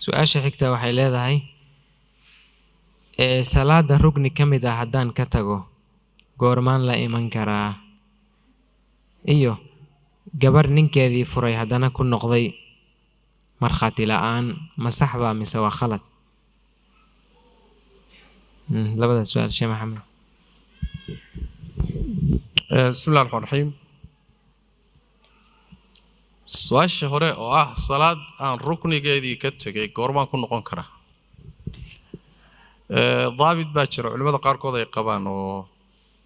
su-aasha xigta waxay leedahay salaada rugni ka mid ah haddaan ka tago goormaan la iman karaa iyo gabar ninkeedii furay haddana ku noqday markhaati la'aan ma sax baa mise waa khalad labada su-aal sheekh maxamed بسم الله الرحمن الرحيم su-aasha hore oo ah salaad aan ruknigeedii ka tegay goormaan ku noqon karaa daabit baa jira culimada qaarkood ay qabaan oo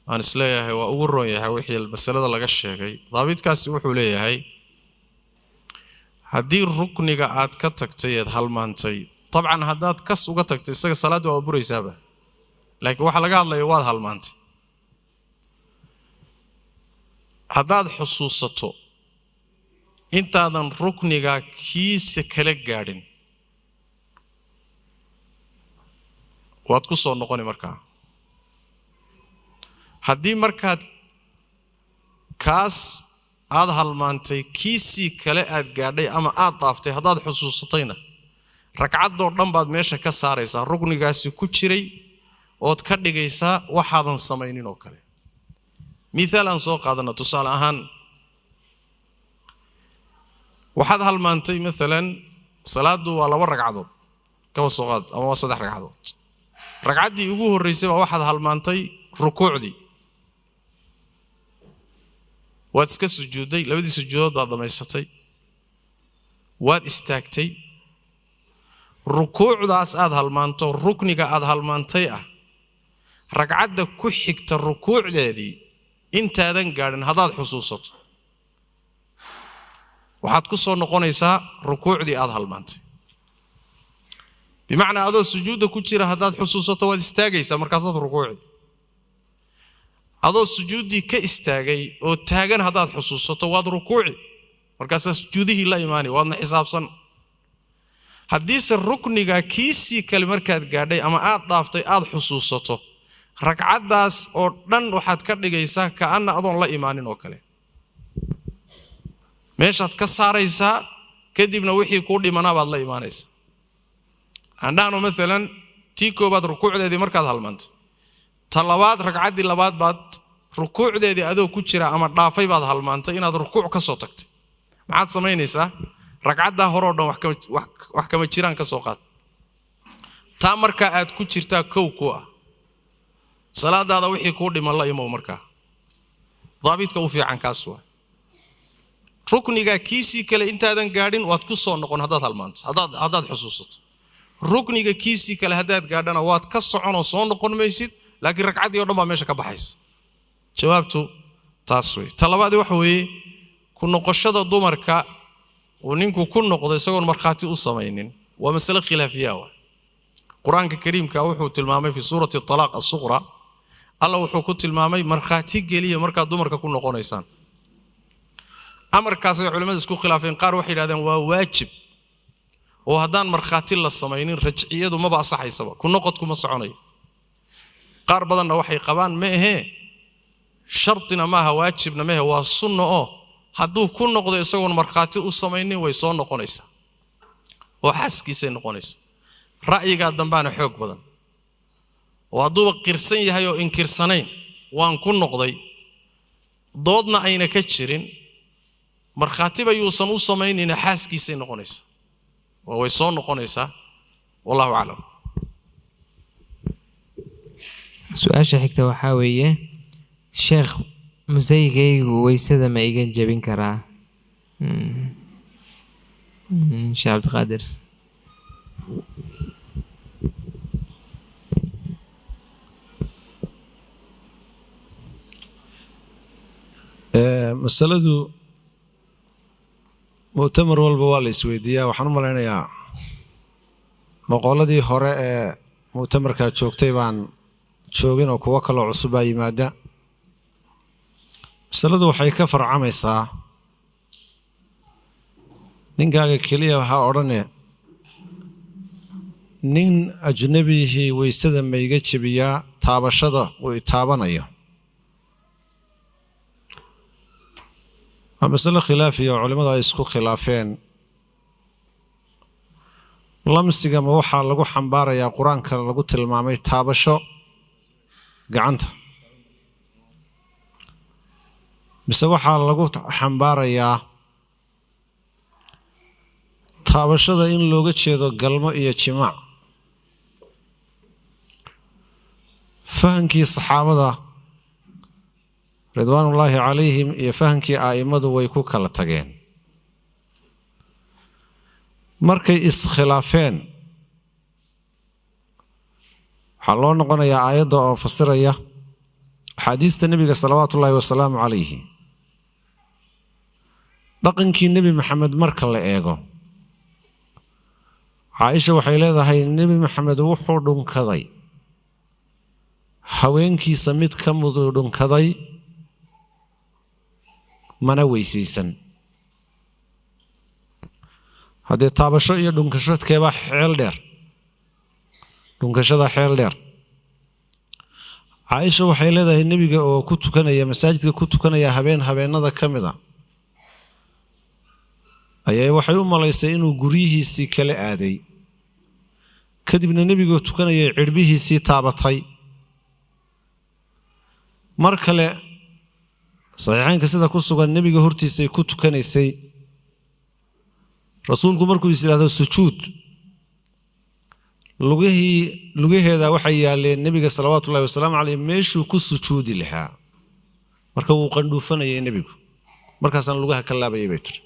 aan isleeyahay waa ugu roon yahay wixii masalada laga sheegay daabitkaasi wuxuu leeyahay haddii rukniga aad ka tagtay eed halmaantay dabcan haddaad kas uga tagtay isaga salaadda waa buraysaaba laakiin waxa laga hadlaya waad halmaantay haddaad xusuusato intaadan rukniga kiisa kala gaadhin waad ku soo noqoni markaa haddii markaad kaas aad halmaantay kiisii kale aad gaadhay ama aad dhaaftay haddaad xusuusatayna ragcaddoo dhan baad meesha ka saaraysaa ruknigaasi ku jiray ood ka dhigaysaa waxaadan samaynin oo kale mithaal aan soo qaadana tusaale ahaan waxaad halmaantay maalan salaadu waa 2 ragcadood kaba soo qaad ama waa 3 ragcadood ragcaddii ugu horreysay baa waxaad halmaantay rukuucdii waad iska sujuuday labadii sujuudood baad dhamaysatay waad istaagtay rukuucdaas aad halmaanto rukniga aad halmaantay ah ragcadda ku xigta rukuucdeedii intaadan gaadhin haddaad xusuusato waxaad ku soo noqonaysaa rukuucdii aad halmaantay bimacnaa adoo sujuudda ku jira haddaad xusuusato waad istaagaysaa markaasaad rukuuci adoo sujuuddii ka istaagay oo taagan haddaad xusuusato waad rukuuci markaasaa sujuudihii la imaanay waadna xisaabsan haddiise rukniga kiisii kale markaad gaadhay ama aad dhaaftay aad xusuusato ragcaddaas oo dhan waxaad ka dhigaysaa ka'anna adoon la imaanin oo kale meeshaad ka saaraysaa kadibna wixii kuu dhimanaa baad la imaanaysaa andhaano maalan tii koobaad rukuucdeedii markaad halmaantay ta labaad ragcaddii labaad baad rukuucdeedii adoo ku jira ama dhaafay baad halmaantay inaad rukuuc ka soo tagtay maxaad samaynaysaa ragcaddaa hore oo dhan wax kama jiraan ka soo qaad taa markaa aad ku jirtaa kow ku ah salaadaada wixii kuu dhiman la imow markaa daabitka u fiican kaas waa rukniga kiisii kale intaadan gaadhin waad ku soo noqon haddaad halmaanto haddaad xusuusato rukniga kiisii kale haddaad gaadhana waad ka soconoo soo noqon maysid laakiin ragcaddii oo dhan baa meesha ka baxaysa jawaabtu taas wey ta labaadii waxa weeye ku noqoshada dumarka uu ninku ku noqdo isagoon markhaati u samaynin waa masale khilaafiya ah quraanka kariimka wuxuu tilmaamay fi suurati talaaq as-sughra alla wuxuu ku tilmaamay markhaati geliya marka dumarka ku noqonaysaan amarkaas ay culimadu isku khilaafeen qaar waxay yiraahdeen waa waajib oo haddaan markhaati la samaynin rajciyadu ma baasaxaysaba ku noqodku ma soconayo qaar badanna waxay qabaan ma ahe shartina maaha waajibna ma ahe waa sunno oo hadduu ku noqdo isagoon markhaati u samaynin way soo noqonaysaa oo xaaskiisay noqonaysaa ra'yigaa dambaana xoog badan oo hadduuba qirsan yahay oo inkirsanayn waan ku noqday doodna ayna ka jirin markhaatiba yuusan u samaynayna xaaskiisay noqonaysaa oo way soo noqonaysaa wallahu aclam su-aasha xigta waxaa weeye sheekh musaygaygu weysada ma iga jebin karaa sheekh cabdiqaadir masaladu mu'tamar walba waa la isweydiiyaa waxaan u malaynayaa maqooladii hore ee mu'tamarkaa joogtay baan joogin oo kuwo kaloo cusub baa yimaada masaladu waxay ka farcamaysaa ninkaaga keliya waxaa odhane nin ajnabihii weysada ma iga jebiyaa taabashada uu itaabanayo waa masalo khilaafiya oo culimmadu ay isku khilaafeen lamsiga ma waxaa lagu xambaarayaa qur-aanka lagu tilmaamay taabasho gacanta mise waxaa lagu xambaarayaa taabashada in looga jeedo galmo iyo jimaac fahankii saxaabada ridwaanullaahi calayhim iyo fahankii a'immadu way ku kala tageen markay iskhilaafeen waxaa loo noqonayaa aayadda oo fasiraya axaadiista nebiga salawaatullaahi wasalaamu calayhi dhaqankii nebi maxamed marka la eego caaisha waxay leedahay nebi maxamed wuxuu dhunkaday haweenkiisa mid ka muduu dhunkaday mana weysaysan haddee taabasho iyo dhunkashadkeebaa xeel dheer dhunkashada xeel dheer caaisha waxay leedahay nebiga oo ku tukanaya masaajidka ku tukanaya habeenada ka mid a ayaa waxay u malaysay inuu guryihiisii kala aaday kadibna nebigoo tukanayay cirbihiisii taabatay mar kale saxiixaynka sida ku sugan nebiga hortiisay ku tukanaysay rasuulku markuu is yidhaahdo sujuud lugaheeda waxay yaaleen nebiga salawaatullahi wasalaamu caleyh meeshuu ku sujuudi lahaa marka wuu qandhuufanayay nebigu markaasaan lugaha ka laabayay bay tiri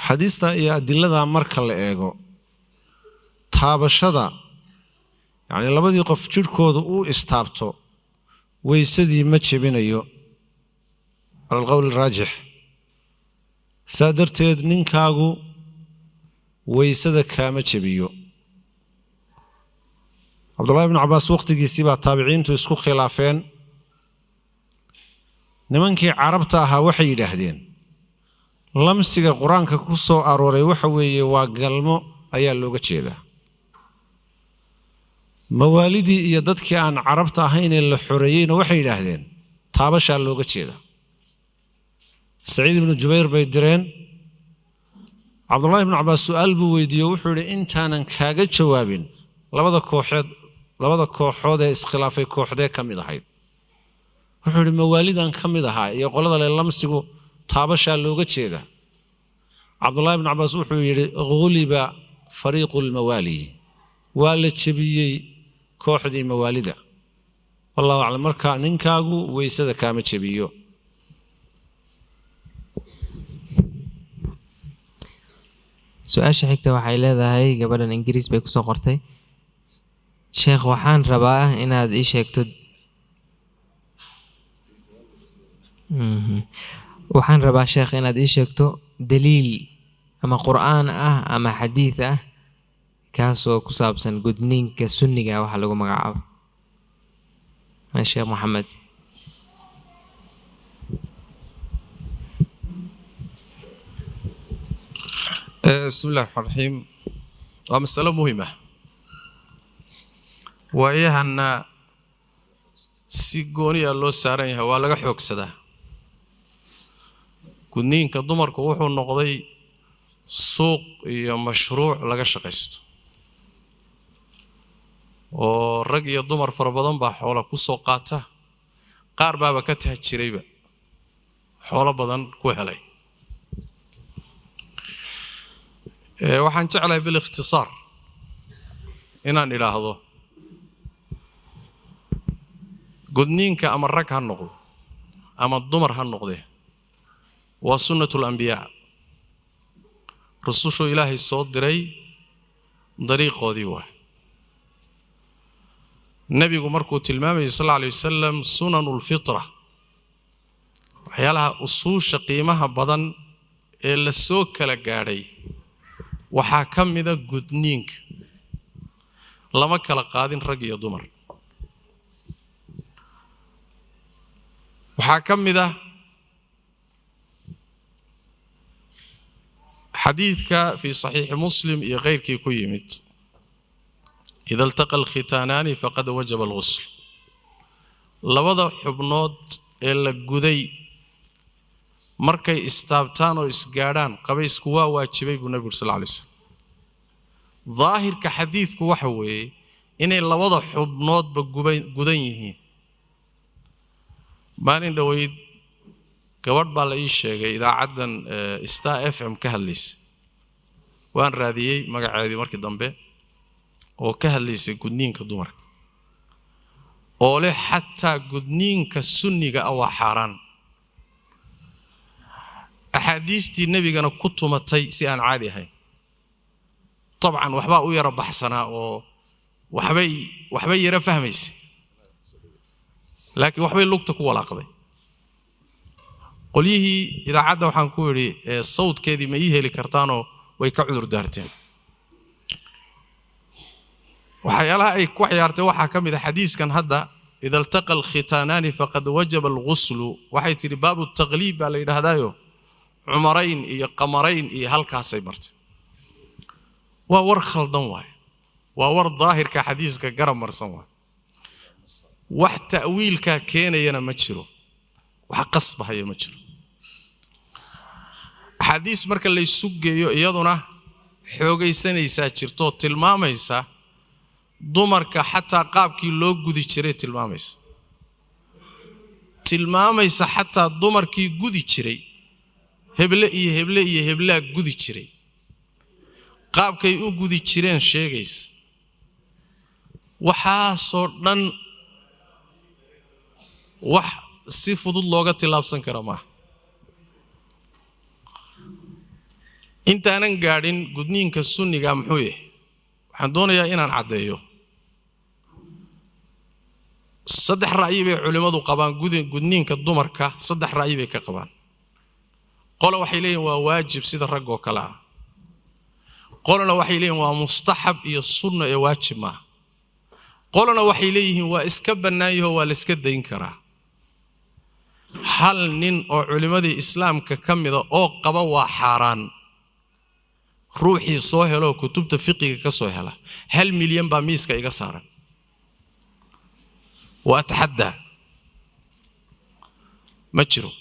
xadiista iyo adilada marka la eego taabashada yacni labadii qof jidhkooda uu istaabto weysadii ma jebinayo cala alqowl raajix saa darteed ninkaagu weysada kaama jebiyo cabdullaahi ibnu cabbaas waqtigiisii baa taabiciintu isku khilaafeen nimankii carabta ahaa waxay yidhaahdeen lamsiga qur-aanka ku soo arooray waxa weeye waa galmo ayaa looga jeedaa mawaalidii iyo dadkii aan carabta ahaynee la xoreeyeyna waxay yidhaahdeen taabashaa looga jeedaa saciid ibnu jubayr bay direen cabdullaahi ibnu cabbaas su'aal buu weydiiye wuxuu yidhi intaanan kaaga jawaabin labada kooxood ee iskhilaafay kooxdee ka mid ahayd wuxuu yidhi mawaalidan ka mid ahaa iyo qolada le lamsigu taabashaa looga jeedaa cabdullaahi ibnu cabbaas wuxuu yidhi ghuliba fariiqu lmawaali waa la jebiyey kooxdii mawaalida wallahu aclam marka ninkaagu weysada kaama jebiyo su-aasha xigta waxay leedahay gabadhan ingiriis bay kusoo qortay sheekh waxaan rabaa inaad ii sheegto waxaan rabaa sheekh inaad ii sheegto daliil ama qur'aan ah ama xadiid ah kaasoo ku saabsan gudniinka sunniga waxa lagu magacaabo sheekh maxamed بسم الله الرحمن الرحيم ومسألة مهمة وهي أن سيقوني الله سارنها ولا حوك سدا كنين كدمر كوحو النقضي سوق يا مشروع لقى شقيستو والرجل الدمر فربضان بحوله كسوقاته قاربا بكته الشريبة حوله بدن كوهلي waxaan jeclahay bil ikhtisaar inaan ilaahdo gudniinka ama rag ha noqdo ama dumar ha noqde waa sunnatul anbiyaa rusushu ilaahay soo diray dariiqoodii waa nabigu markuu tilmaamayay sallallahu alayhi wasallam sunanul fitra waxyaalaha usuusha qiimaha badan ee la soo kala gaadhay waxaa ka mid ah gudniinka lama kala qaadin rag iyo dumar waxaa ka mid ah xadiidka fi saxiix muslim iyo keyrkii ku yimid ida iltaqa alkhitaanaani faqad wajaba alghusl labada xubnood ee la guday markay istaabtaan oo isgaadhaan qabaysku waa waajibay buu nabigu sallallahu alayhi wasallam daahirka xadiidku waxa weeye inay labada xubnoodba gudan yihiin maalin dhaweyd gabadh baa la ii sheegay idaacaddan Star FM ka hadlaysay waan raadiyey magaceedii markii dambe oo ka hadlaysay gudniinka dumarka oo leh xataa gudniinka sunniga ah waa xaaraan axaadiistii nabigana ku tumatay si aan caadi ahayn طبعا waxba u yara baxsana oo waxbay yara fahmaysay laakiin waxbay lugta ku walaaqday qoliyihii idaacadda waxaan ku yiri sawdkeedii ma ii heli kartaanoo way ka cudur daarteen waxyaalaha ay ku ciyaartay waxaa ka mid ah xadiiskan hadda idha iltaqa alkhitaanani faqad wajaba alghuslu waxay tiri baabu taqliib baa la yidhaahdaayo cumarayn iyo qamarayn iyo halkaasay martay waa war khaldan waay waa war daahirka xadiiska garab marsan waay wax ta'wiilka keenayana ma jiro wax qasbahaya ma jiro xadiis marka la isu geeyo iyaduna xoogaysanaysa jirto tilmaamaysa dumarka xataa qaabkii loo gudi jiray tilmaamaysa xataa dumarkii gudi jiray heble iyo heblaa gudi jiray qaabkay u gudi jireen sheegaysa waxaasoo dhan wax si fudud looga tilaabsan kara maaha intaanan gaadhin gudniinka sunniga muxuu yahay waxaan doonayaa inaan caddeeyo saddex ra'yi bay culimadu qabaan gudniinka dumarka saddex ra'yi bay ka qabaan qolo waxay leeyihiin waa waajib sida rag oo kale ah qolona waxay leeyihiin waa mustaxab iyo sunno ee waajib ma qolona waxay leeyihiin waa iska bannaayo waa la iska dayn karaa hal nin oo culimadii islaamka kamida oo qaba waa xaraan ruuxii soo helo kutubta fiqiga ka soo hela 1 milyan baa miiska iga saaran waa taxadda ma jiro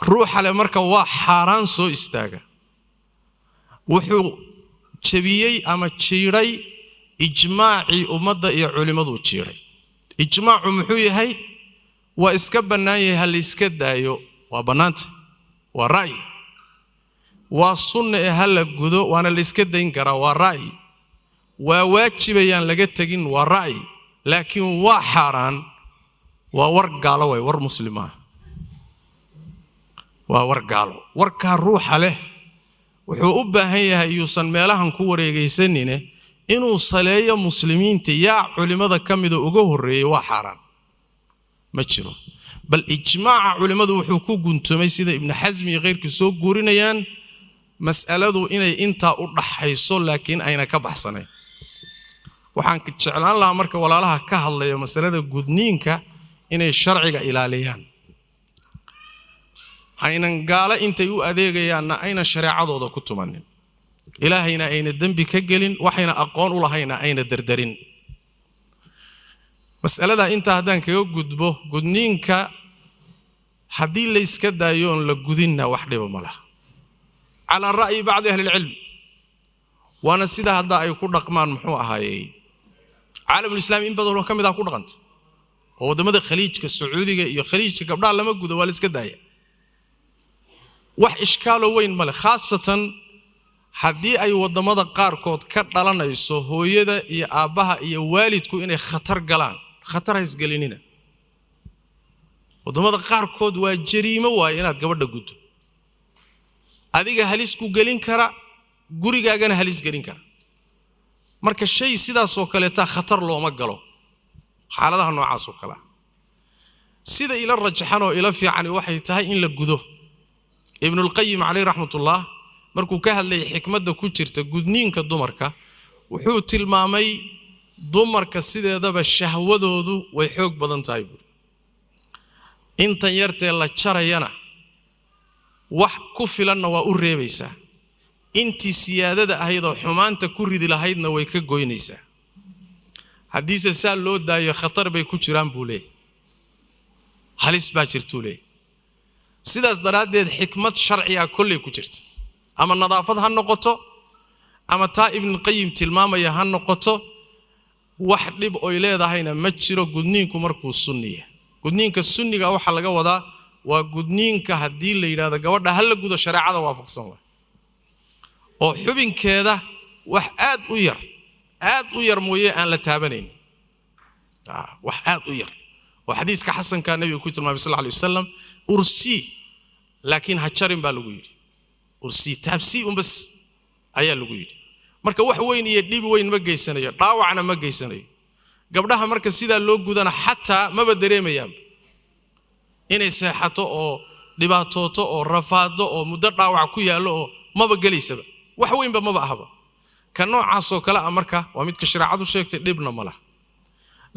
ruuxa le marka waa xaraan soo istaaga wuxuu jabiyay ama jiiray ijmaaci ummadda iyo culimadu jiiray ijmaacu muxuu yahay waa iska banaayay hal iska daayo waa banaanta waa ra'yi waa sunna ee hal gudo waana la iska dayn karaa waa ra'yi waa waajibayaan laga tagin waa ra'yi laakiin waa xaraan waa war gaalo way war muslima waa war gaalo warka ruuxa leh wuxuu u baahan yahay yuusan meelahan ku wareegaysanine inuu saleeyo muslimiinta yaa culimada kamida uga horeeyay waa xaraan ma jiro bal ijmaaca culimadu wuxuu ku guntumay sida ibn Hazm iyo qeyrkii soo guurinayaan mas'aladu inay inta u dhaxayso laakiin ayna ka baxsanayn waxaan ka jeclaan lahaa marka walaalaha ka hadlayo mas'alada gudniinka inay sharciga ilaaliyaan aynan gaala intay u adeegayaanna ayna shariicadooda ku tumanin ilaahayna ayna dambi ka gelin waxayna aqoon u lahayna ayna dardarin mas'alada inta haddaan kaga gudbo gudniinka haddii la iska daayo on la gudinna wax dhiba ma laha على الرأي بعض أهل العلم وأنا سيدا هذا يكون رقمان محوها هاي عالم الإسلام إن بدلوا كم إذا كون رقنت هو ده ماذا خليج كالسعودي يا خليج كقبل على ما جود ولا إسكداية وح إشكاله وين ماله خاصة حدي أي وده ماذا قاركود كتلنا يسوع هو يدا يا أباها يا والد كو إنه خطر قلان خطر هيس قلينينا وده ماذا قاركود وجريمة وينات قبل ده جود adiga halis ku gelin kara gurigaagana halis gelin kara marka shay sidaas oo kale taa khatar looma galo xaaladaha noocaas oo kala sida ila rajaxan oo ila fiican waxay tahay in la gudo ibn al-qayyim alayhi rahmatullah markuu ka hadlay xikmadda ku jirta gudniinka dumarka wuxuu tilmaamay dumarka sideedaba shahwadoodu way xoog badan tahay intan yartee la jarayana wax ku filanna waa u reebaysaa intii siyaadada ahayd oo xumaanta ku ridi lahaydna way ka goynaysaa haddii saa loo daayo khatar bay ku jiraan buu leeyahay halis baa jirtuu leeyahay sidaas daraadeed xikmad sharciya kulli ku jirta ama nadaafad ha noqoto ama taa ibn qayyim tilmaamaya ha noqoto wax dhib oo leedahayna ma jiro gudniinku markuu sunniya gudniinka sunniga waxa laga wadaa waa gudniinka hadii la yiraahdo gabadha hal la gudo shariicada waafaqsan waa oo xubinkeeda wax aad u yar mooyee aan la taabanayn wax aad u yar oo xadiiska xasanka nabiga ku tilmaamay sallallahu alayhi wasallam ursi laakiin ha jarin baa lagu yiri ursi taabsi bas ayaa lagu yiri marka wax weyn iyo dhib weyn ma geysanayo dhaawacna ma geysanayo gabdhaha marka sida loo gudana xataa ma dareemayaan inay seexato oo dhibaatooto oo rafaado oo muddo dhaawac ku yaalo oo maba galeysaba wax weynba maba ahaba ka noocaas oo kala marka waa midka shariicadu sheegtay dhibna ma laha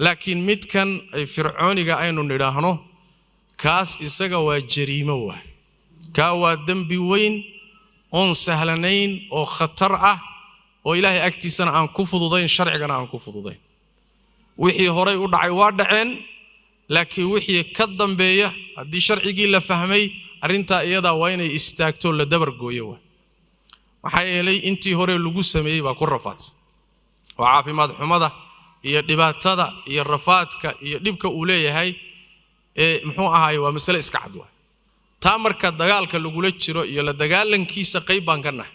laakiin midkan ay fircooniga aynu nidhaahno kaas isaga waa jariimo waa ka waa dambi weyn on sahlanayn oo khatar ah oo ilaahay agtiisana aan ku fududayn sharcigana aan ku fududayn wixii horay u dhacay waa dhaceen laakiin wixii ka dambeeya hadii sharcigii la fahmay arinta iyada waa inay istaagto la dabar gooyo waxa yeelay intii hore lagu sameeyay baa ku rafaadsan oo caafimaad xumada iyo dhibaatada iyo rafaadka iyo dhibka uu leeyahay muxuu ahaay waa mas'ala iska cad waa taa marka dagaalka lagu la jiro iyo la dagaalankiisa qayb baan ka nahay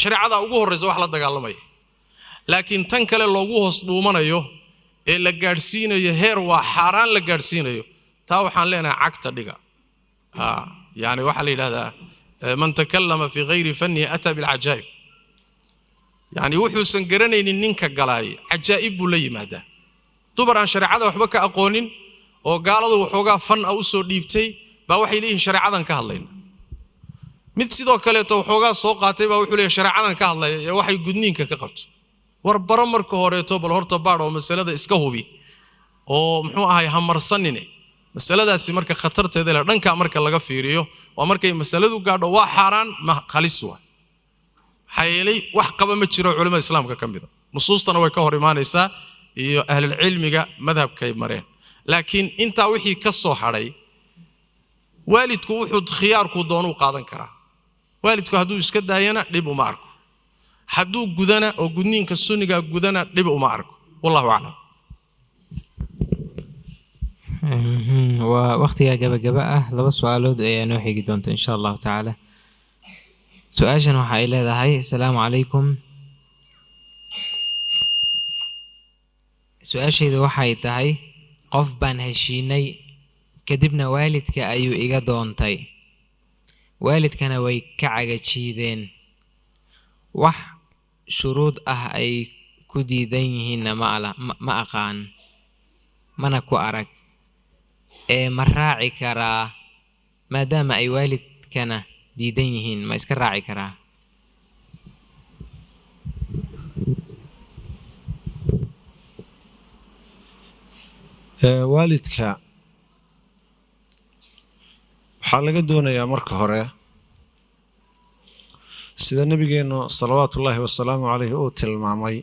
shariicada ugu horeysa wax la dagaalamay laakiin tan kale loogu hoos dhuumanayo ee la gaarsiinayo heer waa xaraan la gaarsiinayo taa waxaan leenahay cagta dhiga yani waxa la yiraahdaa man takallama fi ghayri fanni ata bil ajaib yani wuxuu garanaynin ninka galay ajaib buu la yimaada dubar aan shariicada waxba ka aqoonin oo gaaladu waxooga fan u soo dhiibtay baa waxay leeyihiin shariicadan ka hadlayna mid sidoo kale to waxooga soo qaatay baa wuxuu leeyahay shariicadan ka hadlay ee waxay gudniinka ka qabto war baro marka hore to bal horta baad oo mas'alada iska hubi oo muxuu ahay hamarsanine mas'aladaasi marka khatarteeda la dhanka marka laga fiiriyo waa markay mas'aladu gaadho waa xaraan ma khalis waa hay'lay wax qaba ma jiro culimada islaamka kamid nusuustana way ka hor imaanaysaa iyo ahli cilmiga madhabkay mareen laakiin inta wixii ka soo haray waalidku wuxuu khiyaarku doonu qaadan karaa waalidku haduu iska daayana dhib uma arko haduu gudana oo gudniinka sunniga gudana dhib uma arko wallahu a'lam ووقتها gabagaba ah laba su'aalood ayaa noo xigi doonta insha Allah ta'ala su'aashan waxa ay leedahay assalaamu calaykum su'aashaydu waxay tahay qof baan heshiinay kadibna waalidka ayuu iga doontay waalidkana way ka cagajiideen wax shuruud ah ay ku diidan yihiin ma aqaan mana ku arag ma raaci karaa maadaama ay waalidkana diidan yihiin ma iska raaci karaa waalidka waxaa laga doonayaa marka hore sida nabigeenu salawaatullaahi wasalaamu calayhi uu tilmaamay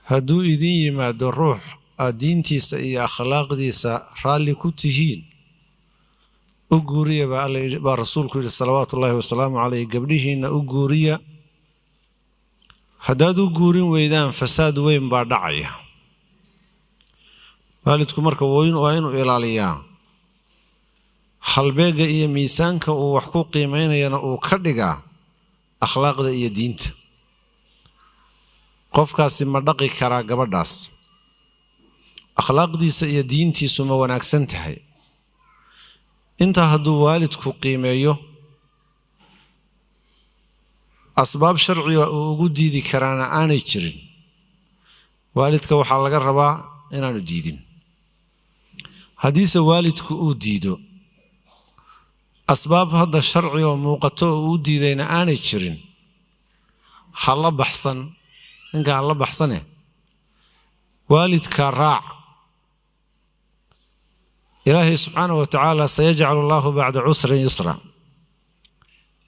hadduu idin yimaado ruux aad diintiisa iyo akhlaaqdiisa raalli ku tihiin u guuriya baa rasuulku yidhi salawaatullaahi wasalaamu calayhi gabdhihiinna u guuriya haddaad u guurin weydaan fasaad weyn baa dhacaya waalidku marka waa inuu ilaaliyaa halbeega iyo miisaanka uu wax ku qiimeynayana uu ka dhigaa akhlaaqda iyo diinta qofkaasi ma dhaqi karaa gabadhaas akhlaaqdiisa iyo diintiisu ma wanaagsan tahay intaa hadduu waalidku qiimeeyo asbaab sharciga uu ugu diidi karaana aanay jirin waalidka waxaa laga rabaa inaanu diidin haddiise waalidku uu diido asbaab hadda sharci oo muuqato oo uu diidayna aanay jirin ha la baxsan ninka ha la baxsane waalidka raac ilaahay subxaanahu watacaala sayajcalu allaahu bacda cusrin yusra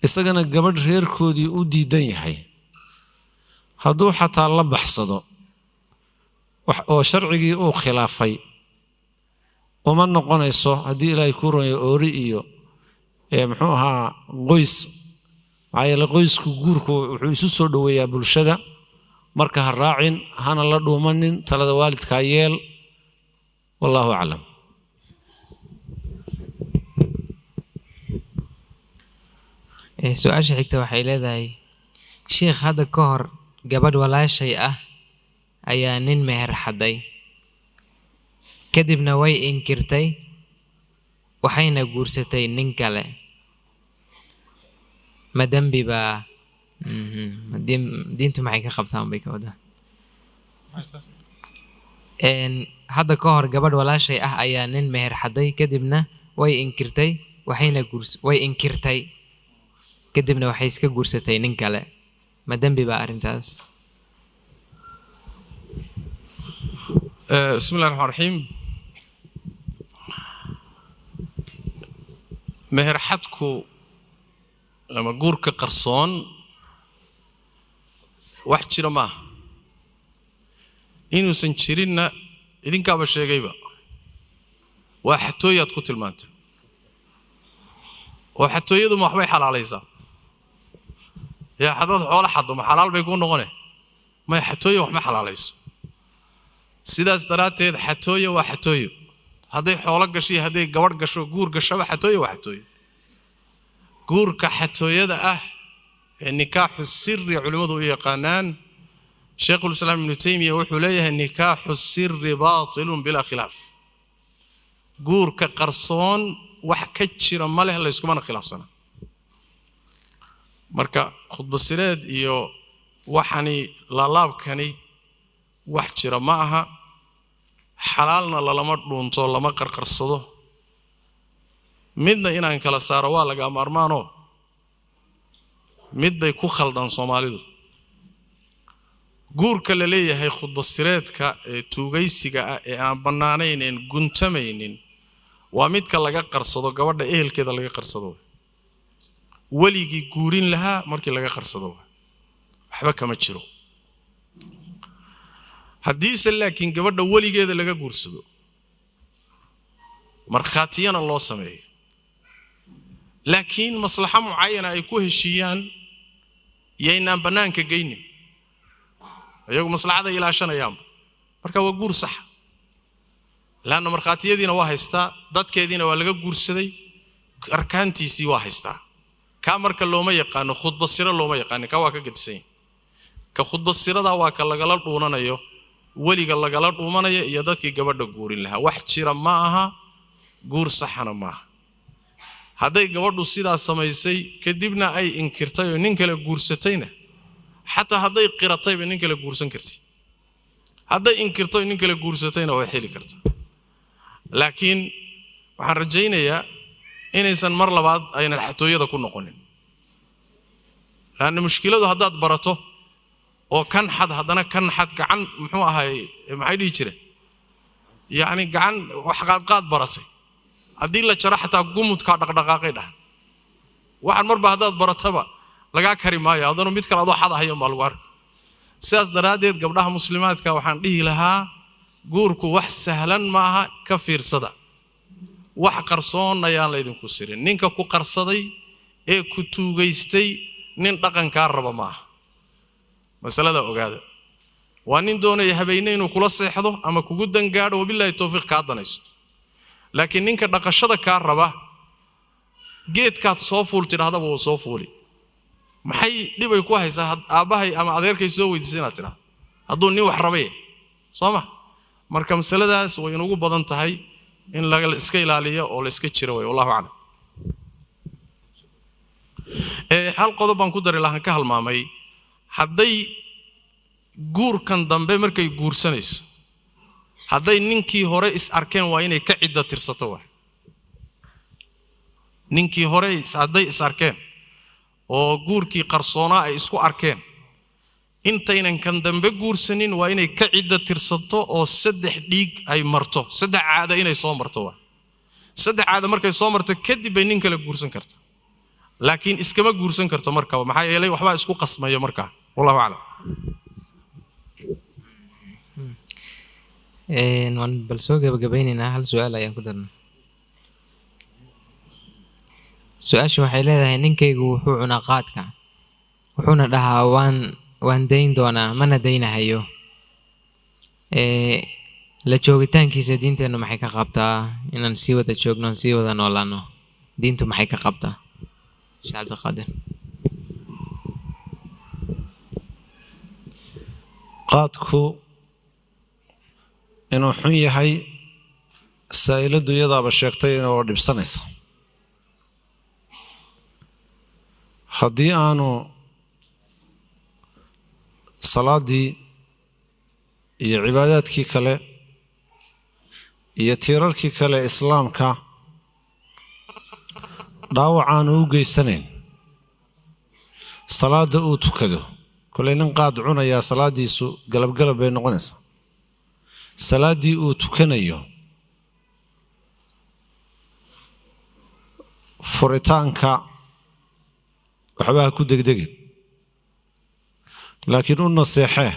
isagana gabadh reerkoodii u diidan yahay hadduu xataa la baxsado oo sharcigii uu khilaafay uma noqonayso haddii ilaahay ku ronayo oori iyo muxuu ahaa qoys maxaa yeele qoysku guurku wuxuu isu soo dhoweeyaa bulshada marka ha raacin hana la dhuumanin talada waalidkaa yeel wallaahu aclam su-aasha xigta waxay leedahay sheekh hadda ka hor gabadh walaashay ah ayaa nin meher xaday kadibna way inkirtay waxayna guursatay nin kale ma dembi baa diintu maxay ka qabtaan bay ka wadaa hadda ka hor gabadh walaashay ah ayaa nin meher xaday kadibna way inkirtay way inkirtay kadibna waxay iska guursatay nin kale ma dembi baa arrintaas bismillahi raxmaan raxiim meher xadku ama guurka qarsoon wax jira maaha inuusan jirinna idinkaaba sheegayba waa xatooyaad ku tilmaantay oo xatooyadu ma waxbay xalaalaysaa yaa hadaad xoolo xaddo ma xalaal bay kuu noqone may xatooyo wax ma xalaalayso sidaas daraadteed xatooyo waa xatooyo hadday xoolo gasho iyo hadday gabadh gasho guur gashaba xatooyo waa xatooyo guurka xatooyada ah ee nikaaxu sirri culimmadu u yaqaanaan sheekhulislaam ibnu taymiya wuxuu leeyahay nikaaxu sirri baatilun bilaa khilaaf guurka qarsoon wax ka jira ma leh layskumana khilaafsana marka khudbasireed iyo waxani laalaabkani wax jira ma aha xalaalna lalama dhuunto lama qarqarsado midna inaan kala saaro waa laga maarmaanoo mid bay ku khaldan Soomaalidu guurka la leeyahay khudbasireedka ee tuugaysiga ah ee aan banaanayn guntamaynin waa midka laga qarsado gabadha ehelkeeda laga qarsado waligii guurin lahaa markii laga qarsado waxba kama jiro haddiise laakiin gabadha weligeeda laga guursado markhaatiyana loo sameeyo laakiin maslaxa mucaayana ay ku heshiiyaan yaynaan banaanka geynin ayagu maslaxada ilaashanayaan marka waa guur sax laana markhaatiyadiina waa haystaa dadkeediina waa laga guursaday arkaantiisii waa haystaa ka marka looma yaqaano khudbasiro looma yaqaan ka waa ka gadisan ka khudbasirada waa ka lagala dhuunanayo waliga lagala dhuumanayo iyo dadkii gabadha guurin lahaa wax jira ma aha guur saxana ma aha hadday gabadhu sidaas samaysay kadibna ay inkirtay oo nin kale guursatayna xataa hadday qiratayba nin kale guursan kartay hadday inkirtay nin kale guursatayna way xili kartaa laakiin waxaan rajaynayaa inaysan mar labaad aynan xatooyada ku noqonin laana mushkiladu haddaad barato oo kan xad haddana kan xad gacan muxuu ahay maxay dhihi jireen yacni gacan wax qaad baratay haddii la jaro xataa gumudkaa dhaqdhaqaaqay dhahan waxaan marba haddaad barataba lagaa kari maayo haddana mid kale adoo xadahayo maa lagu arka sidaas daraaddeed gabdhaha muslimaadka waxaan dhihi lahaa guurku wax sahlan maaha ka fiirsada wax qarsoon ayaan laydinku sirin ninka ku qarsaday ee ku tuugaystay nin dhaqankaa raba maaha masalada ogaada waa nin doonaya habeenay inuu kula seexdo ama kugu dangaadho wabillahi tawfiiq ka danaysto laakiin ninka dhaqashada ka raba geedkaad soo fuul tirahdaba oo soo fuuli maxay dhibay ku haysaa aabahay ama adeerkay soo weydiisana tiraahdo hadduu nin wax rabay sooma marka masaladaas way inugu badan tahay in laga iska ilaaliyo oo la iska jiro way wallahu a'lam hal qodob baan ku dari lahaan ka halmaamay hadday guurkan dambe markay guursanayso hadday ninkii hore is arkeen waa inay ka cidda tirsato wax ninkii hore hadday is arkeen oo guurkii qarsoona ay isku arkeen intaynan kan dambe guursanin waa inay ka cidda tirsato oo saddex dhiig ay marto saddex caada inay soo marto waa saddex caada markay soo marto kadib bay nin kale guursan karta laakiin iskama guursan karto marka maxaa yeelay waxba isku qasmayo marka wallahu a'lam waan bal soo gabagabaynaynaa hal su'aal ayaan ku darnaa su-aasha waxay leedahay ninkaygu wuxuu cunaa qaadka wuxuuna dhahaa waan dayn doonaa mana daynahayo. La joogitaankiisa diinteennu maxay ka qabtaa inaan sii wada joogno sii wada noolaano diintu maxay ka qabtaa Sheekh Cabdiqaadir? qaadku inuu xun yahay saa'iladu iyadaaba sheegtay inuu dhibsanaysa. haddii aanu salaadii iyo cibaadaadkii kale iyo tiirarkii kale islaamka dhaawac aanu u geysanayn salaada uu tukado, kolay nin qaad cunayaa salaadiisu galabgalab bay noqonaysaa. salaadii uu tukanayo furitaanka waxba ha ku degdegin, laakiin u naseexee.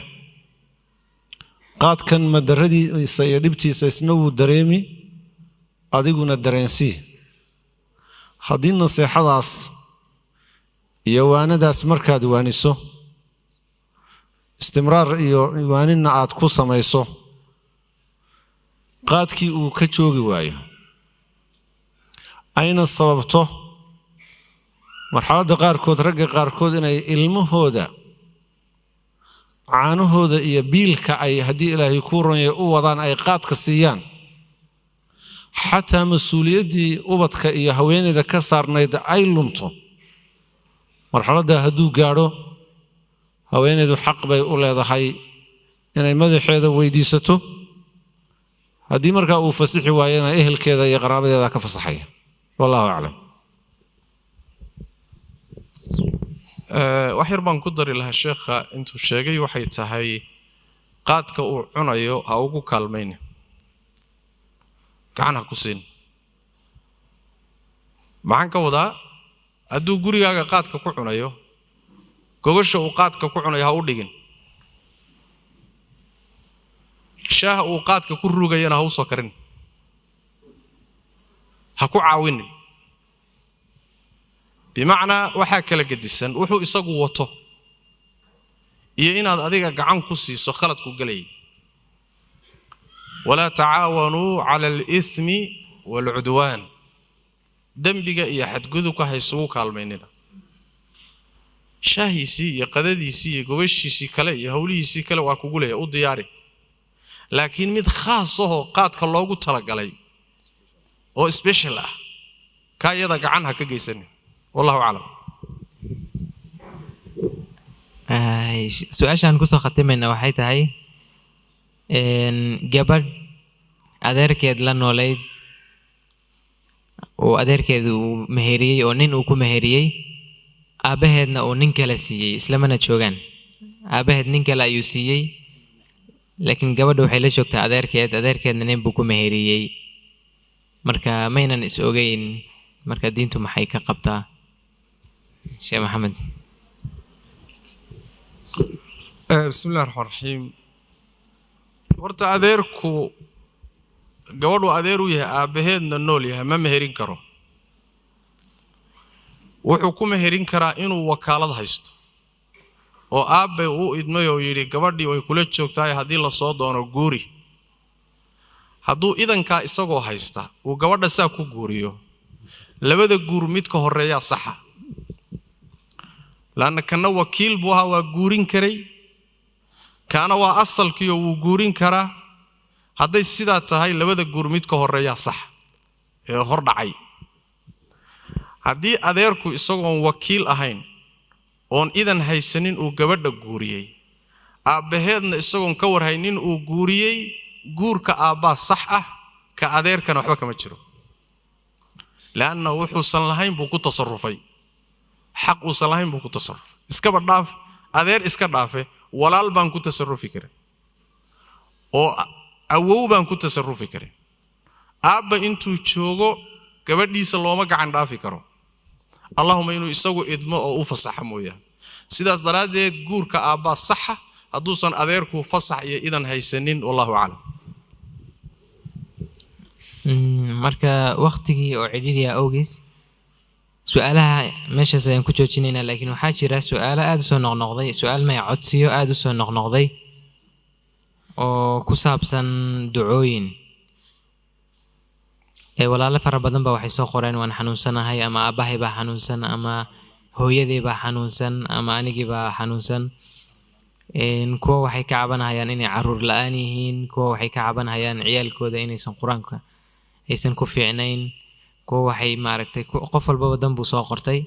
qaadkan madaradiisa iyo dhibtiisa isna wuu dareemi, adiguna dareensii. haddii naseexadaas iyo waanadaas markaad waaniso, istimraar iyo waaninna aad ku samayso, qaadkii uu ka joogi waayo ayna sababto marxaladda qaarkood, ragga qaarkood inay ilmahooda caanahooda iyo biilka ay haddii ilaahay kuu ronyay u wadaan ay qaadka siiyaan, xataa mas-uuliyaddii ubadka iyo haweeneyda ka saarnayd ay lunto. marxaladda hadduu gaadho, haweeneydu xaq bay u leedahay inay madaxeeda weydiisato. haddii markaa uu fasixi waayana ehelkeeda iyo qaraabadeeda ka fasaxaya. wallahu aclam. wax yar baan ku dari lahaa sheekha intuu sheegay waxay tahay qaadka uu cunayo ha ugu kaalmayna, gacan ha ku siin. maxaan ka wadaa? hadduu gurigaaga qaadka ku cunayo, gogosha uu qaadka ku cunayo ha u dhigin. shaaha uu qaadka ku rugayana ha u soo karin, ha ku caawinin. bimacnaa waxaa kala gedisan wuxuu isagu wato iyo inaad adiga gacan ku siiso khaladku galayay. walaa tacaawanuu cala alithmi waalcudwaan, dembiga iyo xadgudubka ha isugu kaalmaynina. shaahiisii iyo qadadiisii iyo gobashiisii kale iyo howlihiisii kale waa kugu leeya, u diyaari. laakiin mid khaas ahoo qaadka loogu talagalay oo special ah, kaa iyada gacan ha ka geysanin. wallahu aclam. su-aashaan kusoo khatimayna waxay tahay gabadh adeerkeed la noolayd oo adeerkeed uu meheriyey oo nin uu ku meheriyey, aabbaheedna uu nin kale siiyey, islamana joogaan. aabbaheed nin kale ayuu siiyey, laakiin gabadha waxay la joogtaa adeerkeedna nin buu ku meheriyey. marka maynan is ogeyn, marka diintu maxay ka qabtaa Sheekh Maxamed? bismillahi raxmaan raxiim. horta adeerku gabadhu adeer u yahay, aabbaheedna nool yahay, ma meherin karo. wuxuu ku meherin karaa inuu wakaalad haysto oo aabbay uu idmay oo yidhi gabadhii way kula joogtahay, haddii la soo doono guuri. hadduu idankaa isagoo haysta uu gabadha saa ku guuriyo, labada guur mid ka horeeyaa saxa. laanna kana wakiil buu ahaa, waa guurin karay. kaana waa asalkiioo wuu guurin karaa. hadday sidaa tahay labada guur mid ka horeeyaa sax ee hor dhacay. haddii adeerku isagoon wakiil ahayn oon idan haysanin uu gabadha guuriyey, aabbaheedna isagoon ka warhaynin uu guuriyey, guurka aabbaa sax ah, ka adeerkana waxba kama jiro. laanna wuxuusan lahayn buu ku tasarufay, xaq uusan lahayn buu ku tasarufay. iskaba dhaaf adeer, iska dhaafe walaal baan ku tasarufi karin oo awow baan ku tasarufi karin. aabba intuu joogo gabadhiisa looma gacan dhaafi karo, allahuma inuu isagu idmo oo u fasaxa mooyaan. sidaas daraaddeed guurka aabbaa saxa hadduusan adeerku fasax iyo idan haysanin. wallahu aclam. marka waqtigii oo cidhiidhiya awgiis su'aalaha meeshaas ayaan ku joojinaynaa laakiin waxaa jira su'aalo aad u soo noqnoqday su'aal may codsiyo aad u soo noqnoqday oo ku saabsan ducooyin walaalo fara badan ba waxay soo qoreen waan xanuunsanahay ama aabahay baa xanuunsan ama hooyaday baa xanuunsan ama anigii baa xanuunsan kuwa waxay ka cabanayaan inay caruur la'aan yihiin kuwa waxay ka cabanayaan ciyaalkooda inaysan quraanka aysan ku fiicnayn kuwa waxay maaragtay qof walba dan buu soo qortay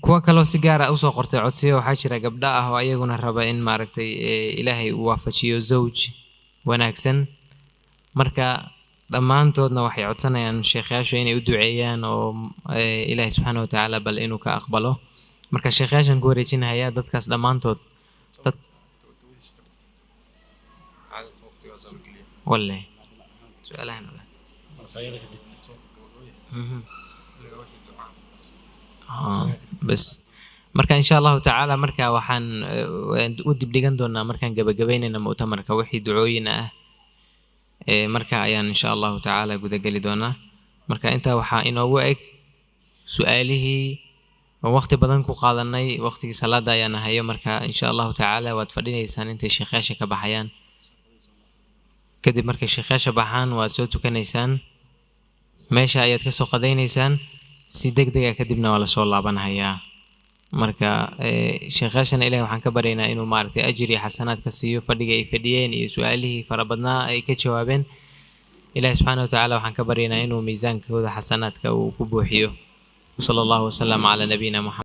kuwa kale oo si gaar ah u soo qortay codsiyo waxaa jira gabdho ah oo ayaguna raba in maaragtay ilaahay uu waafajiyo zawj wanaagsan marka dhammaantoodna waxay codsanayaan sheekhayaashu inay u duceeyaan oo ilaahay subxaanahu wa tacaala bal inuu ka aqbalo marka sheekhayaashan ku wareejinayaa dadkaas dhammaantood dad walle su'aalahan bas marka insha allahu tacaala marka waxaan u dibdhigan doonaa markaan gabagabaynayna mu'tamarka wixii ducooyin ah marka ayaan insha allahu tacaala gudageli doonaa marka intaa waxaa inoogu eg su'aalihii oo waqti badan ku qaadanay waqtigii salaada ayaan hayo marka insha allahu tacaala waad fadhinaysaan intay sheekhayaasha ka baxayaan kadib markay sheekhayaasha baxaan waad soo tukanaysaan meesha ayaad ka soo qadaynaysaan si degdeg ah kadibna waa la soo laabanayaa marka sheekhayaashana ilaahay waxaan ka baryaynaa inuu maaragtay ajir iyo xasanaad ka siiyo fadhiga ay fadhiyeen iyo su'aalihii fara badnaa ay ka jawaabeen ilaahay subxaanahu wa tacaala waxaan ka baryaynaa inuu miisaankooda xasanaadka uu ku buuxiyo وصلى الله وسلم على نبينا محمد